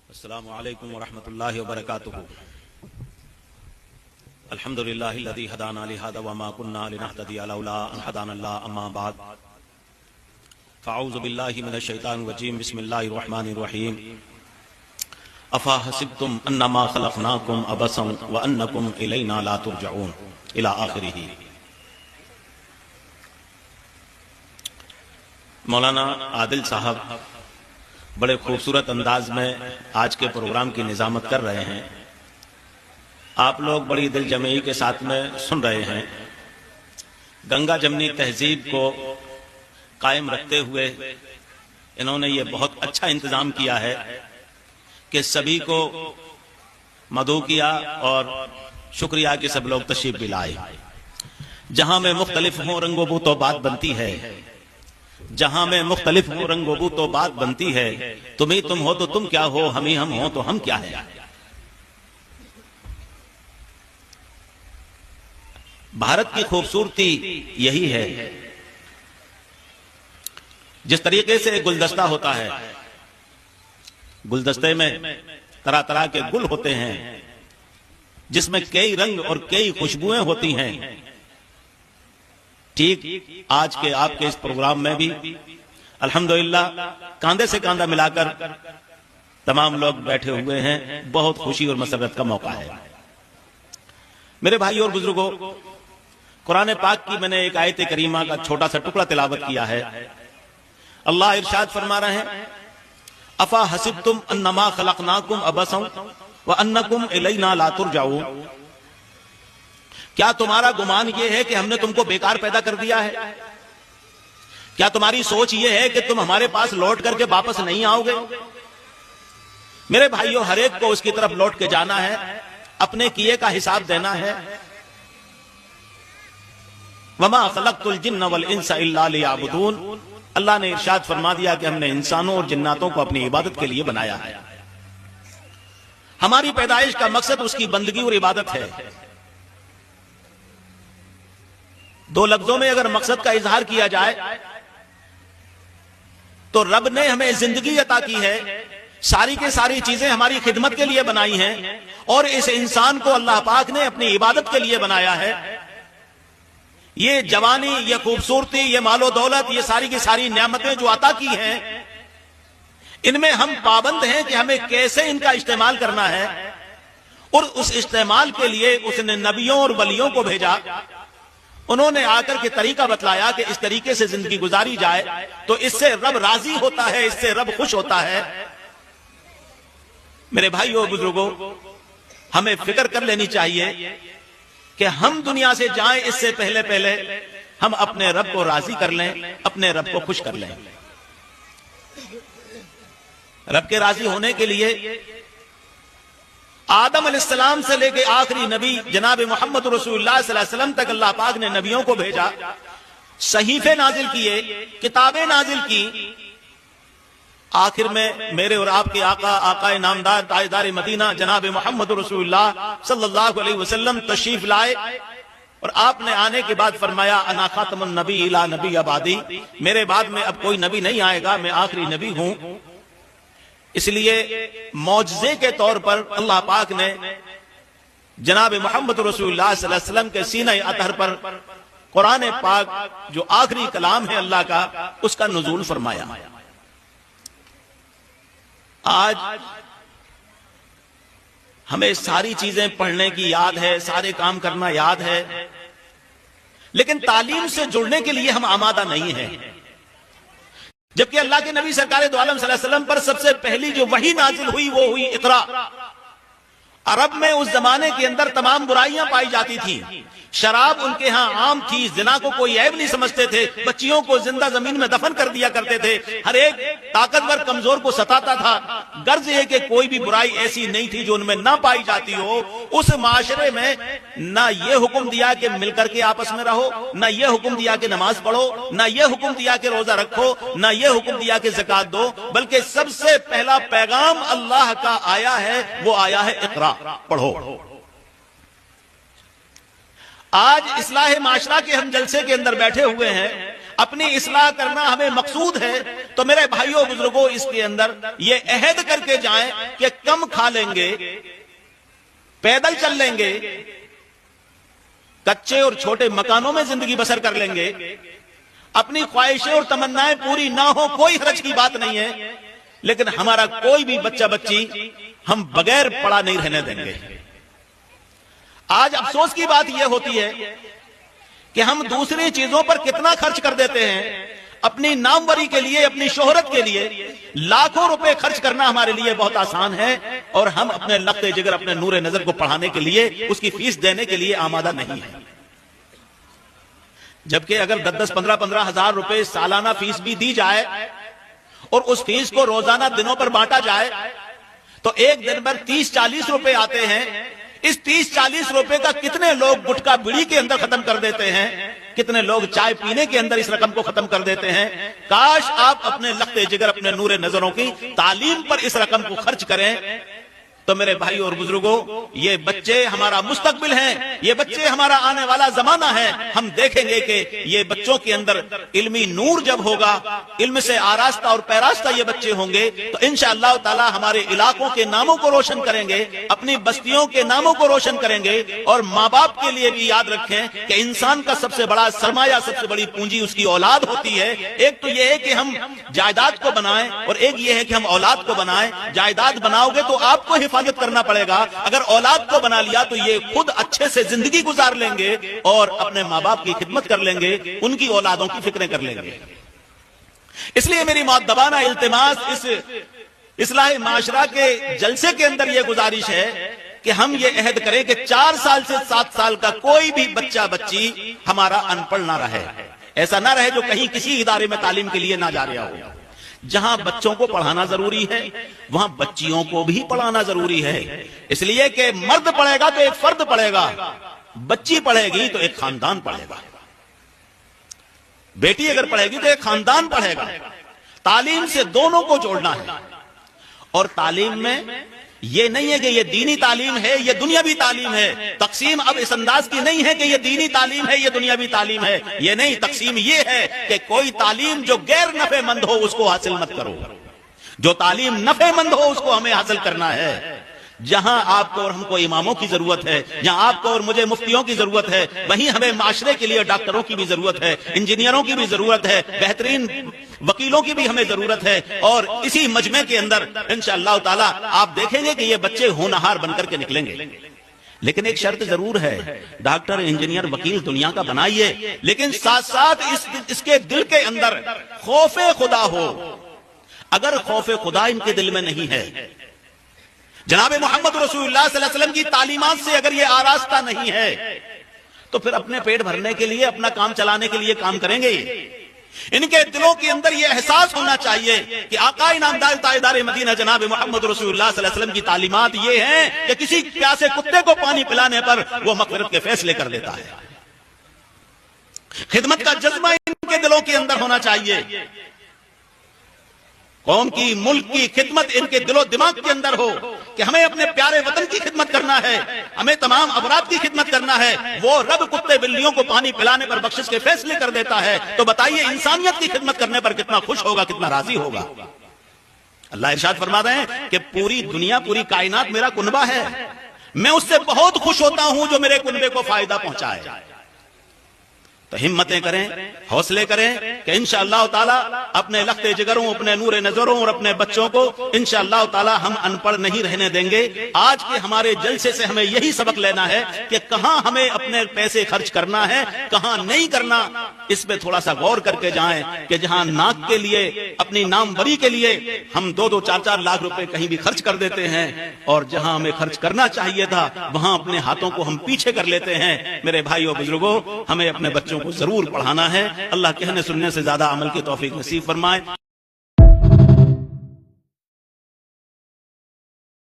السلام علیکم ورحمۃ اللہ وبرکاتہ۔ الحمد للہ الذی ہدانا لہذا وما كنا لنہتدی لولا ان ہدانا اللہ، اما بعد فاعوذ باللہ من الشیطان الرجیم، بسم اللہ الرحمن الرحیم۔ افا حسبتم انما خلقناکم عبثا وانکم الینا لا ترجعون الی آخرہ۔ مولانا عادل صاحب بڑے خوبصورت انداز میں آج کے پروگرام کی نظامت کر رہے ہیں۔ آپ لوگ بڑی دل جمعی کے ساتھ میں سن رہے ہیں۔ گنگا جمنی تہذیب کو قائم رکھتے ہوئے انہوں نے یہ بہت اچھا انتظام کیا ہے کہ سبھی کو مدعو کیا اور شکریہ کہ سب لوگ تشریف بھی لائے۔ جہاں میں مختلف ہوں رنگ و بو تو بات بنتی ہے، جہاں میں مختلف ہوں رنگ و بو تو بات بنتی ہے، تم ہی تم ہو تو تم کیا ہو، ہم ہی ہم ہو تو ہم کیا ہے۔ بھارت کی خوبصورتی یہی ہے، جس طریقے سے گلدستہ ہوتا ہے، گلدستے میں طرح طرح کے گل ہوتے ہیں جس میں کئی رنگ اور کئی خوشبوئیں ہوتی ہیں۔ ٹھیک آج کے آپ کے اس پروگرام میں بھی الحمدللہ کاندھے سے کاندھا ملا کر تمام لوگ بیٹھے ہوئے ہیں۔ بہت خوشی اور مسرت کا موقع ہے۔ میرے بھائی اور بزرگوں، قرآن پاک کی میں نے ایک آیت کریمہ کا چھوٹا سا ٹکڑا تلاوت کیا ہے۔ اللہ ارشاد فرما رہے ہیں، افا حسبتم انما خلقناکم عبثا وانکم الینا لا ترجعون۔ کیا تمہارا گمان یہ ہے کہ ہم نے تم کو بیکار پیدا کر دیا ہے؟ کیا تمہاری سوچ یہ ہے کہ تم ہمارے پاس لوٹ کر کے واپس نہیں آؤ گے؟ میرے بھائیوں، ہر ایک کو اس کی طرف لوٹ کے جانا ہے، اپنے کیے کا حساب دینا ہے۔ وما خلقت الجن والانس الا لیعبدون۔ اللہ نے ارشاد فرما دیا کہ ہم نے انسانوں اور جناتوں کو اپنی عبادت کے لیے بنایا ہے۔ ہماری پیدائش کا مقصد اس کی بندگی اور عبادت ہے۔ دو لفظوں میں اگر مقصد کا اظہار کیا جائے تو رب نے ہمیں زندگی عطا کی ہے، ساری کے ساری چیزیں ہماری خدمت کے لیے بنائی ہیں، اور اس انسان کو اللہ پاک نے اپنی عبادت کے لیے بنایا ہے۔ یہ جوانی، یہ خوبصورتی، یہ مال و دولت، یہ ساری کی ساری نعمتیں جو عطا کی ہیں، ان میں ہم پابند ہیں کہ ہمیں کیسے ان کا استعمال کرنا ہے، اور اس استعمال کے لیے اس نے نبیوں اور ولیوں کو بھیجا۔ انہوں نے آ کر کے طریقہ بتلایا کہ اس طریقے سے زندگی گزاری جائے تو اس سے رب راضی ہوتا ہے، اس سے رب خوش ہوتا ہے۔ میرے بھائیوں اور بزرگوں، ہمیں فکر کر لینی چاہیے کہ ہم دنیا سے جائیں اس سے پہلے ہم اپنے رب کو راضی کر لیں، اپنے رب کو خوش کر لیں۔ رب کے راضی ہونے کے لیے آدم علیہ السلام سے لے کے آخری نبی جناب محمد رسول اللہ صلی اللہ علیہ وسلم تک اللہ پاک نے نبیوں کو بھیجا، صحیفے نازل کیے، کتابیں نازل کی۔ آخر میں میرے اور آپ کے آقا نامدار تاجدار مدینہ جناب محمد رسول اللہ صلی اللہ علیہ وسلم تشریف لائے، اور آپ نے آنے کے بعد فرمایا، انا خاتم النبی لا نبی بعدی، میرے بعد میں اب کوئی نبی نہیں آئے گا، میں آخری نبی ہوں۔ اس لیے معجزے کے طور پر اللہ پاک نے جناب محمد رسول اللہ صلی اللہ علیہ وسلم کے سینہ اطہر پر قرآن پاک جو آخری کلام ہے اللہ کا، اس کا نزول فرمایا۔ آج ہمیں ساری چیزیں پڑھنے کی یاد ہے، سارے کام کرنا یاد ہے، لیکن تعلیم سے جڑنے کے لیے ہم آمادہ نہیں ہیں۔ جبکہ اللہ کے نبی سرکار دو عالم صلی اللہ علیہ وسلم پر سب سے پہلی جو وحی نازل ہوئی وہ ہوئی اقرا۔ عرب میں اس زمانے کے اندر تمام برائیاں پائی جاتی تھیں، شراب ان کے ہاں عام تھی، زنا کو کوئی عیب نہیں سمجھتے تھے، بچیوں کو زندہ زمین میں دفن کر دیا کرتے تھے، ہر ایک طاقتور کمزور کو ستاتا تھا۔ غرض یہ کہ کوئی بھی برائی ایسی نہیں تھی جو ان میں نہ پائی جاتی ہو۔ اس معاشرے میں نہ یہ حکم دیا کہ مل کر کے آپس میں رہو، نہ یہ حکم دیا کہ نماز پڑھو، نہ یہ حکم دیا کہ روزہ رکھو، نہ یہ حکم دیا کہ زکوٰۃ دو، بلکہ سب سے پہلا پیغام اللہ کا آیا ہے، وہ آیا ہے اقرا، پڑھو۔ آج اصلاح معاشرہ کے ہم جلسے کے اندر بیٹھے ہوئے ہیں، اپنی اصلاح کرنا ہمیں مقصود ہے تو میرے بھائیوں بزرگوں اس کے اندر یہ عہد کر کے جائیں کہ کم کھا لیں گے، پیدل چل لیں گے، کچے اور چھوٹے مکانوں میں زندگی بسر کر لیں گے، اپنی خواہشیں اور تمنائیں پوری نہ ہو، کوئی حرج کی بات نہیں ہے، لیکن ہمارا کوئی بھی بچہ بچی ہم بغیر پڑھا نہیں رہنے دیں گے۔ آج افسوس کی بات یہ ہوتی ہے کہ ہم دوسری چیزوں پر کتنا خرچ کر دیتے ہیں، اپنی ناموری کے لیے، اپنی شہرت کے لیے لاکھوں روپے خرچ کرنا ہمارے لیے بہت آسان ہے، اور ہم اپنے لخت جگر، اپنے نور نظر کو پڑھانے کے لیے، اس کی فیس دینے کے لیے آمادہ نہیں ہے۔ جبکہ اگر 10-15 ہزار روپے سالانہ فیس بھی دی جائے اور اس فیس کو روزانہ دنوں پر بانٹا جائے تو ایک دن پر 30-40 روپے آتے ہیں۔ اس 30-40 روپے کا کتنے لوگ گٹکا بیڑی کے اندر ختم کر دیتے ہیں، کتنے لوگ چائے پینے کے اندر اس رقم کو ختم کر دیتے ہیں۔ کاش آپ اپنے لخت جگر، اپنے نور نظروں کی تعلیم پر اس رقم کو خرچ کریں تو میرے بھائی اور بزرگوں، یہ بچے ہمارا مستقبل ہیں، یہ بچے ہمارا آنے والا زمانہ ہے۔ ہم دیکھیں گے کہ یہ بچوں کے اندر علمی نور جب ہوگا، علم سے آراستہ اور پیراستہ یہ بچے ہوں گے تو انشاءاللہ تعالی ہمارے علاقوں کے ناموں کو روشن کریں گے، اپنی بستیوں کے ناموں کو روشن کریں گے۔ اور ماں باپ کے لیے بھی یاد رکھیں کہ انسان کا سب سے بڑا سرمایہ، سب سے بڑی پونجی اس کی اولاد ہوتی ہے۔ ایک تو یہ ہے کہ ہم جائیداد کو بنائیں، اور ایک یہ ہے کہ ہم اولاد کو بنائیں۔ جائیداد بناؤ گے تو آپ کو حفاظت کرنا پڑے گا، اگر اولاد کو بنا لیا تو یہ خود اچھے سے زندگی گزار لیں گے اور اپنے ماں باپ کی خدمت کر لیں گے، ان کی اولادوں کی فکریں کر لیں گے۔ اس لیے میری مؤدبانہ التماس اس اصلاح معاشرہ کے جلسے کے اندر یہ گزارش ہے کہ ہم یہ عہد کریں کہ 4 سال سے 7 سال کا کوئی بھی بچہ بچی ہمارا ان پڑھ نہ رہے، ایسا نہ رہے جو کہیں کسی ادارے میں تعلیم کے لیے نہ جا رہا ہو۔ جہاں بچوں کو پڑھانا ضروری ہے وہاں بچیوں کو بھی پڑھانا ضروری ہے، اس لیے کہ مرد پڑھے گا تو ایک فرد پڑھے گا، بچی پڑھے گی تو ایک خاندان پڑھے گا، بیٹی اگر پڑھے گی تو ایک خاندان پڑھے گا۔ تعلیم سے دونوں کو جوڑنا ہے، اور تعلیم میں یہ نہیں ہے کہ یہ دینی تعلیم ہے، یہ دنیاوی تعلیم ہے۔ تقسیم اب اس انداز کی نہیں ہے کہ یہ دینی تعلیم ہے، یہ دنیاوی تعلیم ہے، یہ نہیں۔ تقسیم یہ ہے کہ کوئی تعلیم جو غیر نفع مند ہو اس کو حاصل مت کرو، جو تعلیم نفع مند ہو اس کو ہمیں حاصل کرنا ہے۔ جہاں آپ کو اور ہم کو اماموں کی ضرورت ہے، جہاں آپ کو اور مجھے مفتیوں کی ضرورت ہے، وہیں ہمیں معاشرے کے لیے ڈاکٹروں کی بھی ضرورت ہے، انجینئروں کی بھی ضرورت ہے، بہترین وکیلوں کی بھی ہمیں ضرورت ہے۔ اور اسی مجمع کے اندر انشاءاللہ تعالی آپ دیکھیں گے کہ یہ بچے ہونہار بن کر کے نکلیں گے۔ لیکن ایک شرط ضرور ہے، ڈاکٹر، انجینئر، وکیل دنیا کا بنائیے، لیکن ساتھ ساتھ اس کے دل کے اندر خوف خدا ہو۔ اگر خوف خدا ان کے دل میں نہیں ہے، جناب محمد رسول اللہ صلی اللہ علیہ وسلم کی تعلیمات سے اگر یہ آراستہ نہیں ہے تو پھر اپنے پیٹ بھرنے کے لیے، اپنا کام چلانے کے لیے کام کریں گے۔ ان کے دلوں کے اندر یہ احساس ہونا چاہیے کہ آقا انعامدار تاجدار مدینہ جناب محمد رسول اللہ صلی اللہ علیہ وسلم کی تعلیمات یہ ہیں کہ کسی پیاسے کتے کو پانی پلانے پر وہ مغفرت کے فیصلے کر دیتا ہے۔ خدمت کا جذبہ ان کے دلوں کے اندر ہونا چاہیے، قوم کی، ملک کی خدمت ان کے دل و دماغ کے اندر ہو کہ ہمیں اپنے پیارے وطن کی خدمت کرنا ہے، ہمیں تمام افراد کی خدمت کرنا ہے۔ وہ رب کتے بلیوں کو پانی پلانے پر بخشش کے فیصلے کر دیتا ہے، تو بتائیے انسانیت کی خدمت کرنے پر کتنا خوش ہوگا، کتنا راضی ہوگا۔ اللہ ارشاد فرما رہے ہیں کہ پوری دنیا، پوری کائنات میرا کنبہ ہے، میں اس سے بہت خوش ہوتا ہوں جو میرے کنبے کو فائدہ پہنچائے۔ تو ہمتیں کریں، حوصلے کریں کہ انشاءاللہ تعالی اپنے لخت جگروں، اپنے نور نظروں اور اپنے بچوں کو انشاءاللہ تعالی ہم ان پڑھ نہیں رہنے دیں گے۔ آج کے ہمارے جلسے سے ہمیں یہی سبق لینا ہے کہ کہاں ہمیں اپنے پیسے خرچ کرنا ہے، کہاں نہیں کرنا۔ اس پہ تھوڑا سا غور کر کے جائیں کہ جہاں ناک کے لیے، اپنی ناموری کے لیے ہم 2-2, 4-4 لاکھ روپے کہیں بھی خرچ کر دیتے ہیں، اور جہاں ہمیں خرچ کرنا چاہیے تھا وہاں اپنے ہاتھوں کو ہم پیچھے کر لیتے ہیں۔ میرے بھائیو بزرگوں، ہمیں اپنے بچوں کو ضرور پڑھانا ہے۔ اللہ کہنے سننے سے زیادہ عمل کی توفیق نصیب فرمائے۔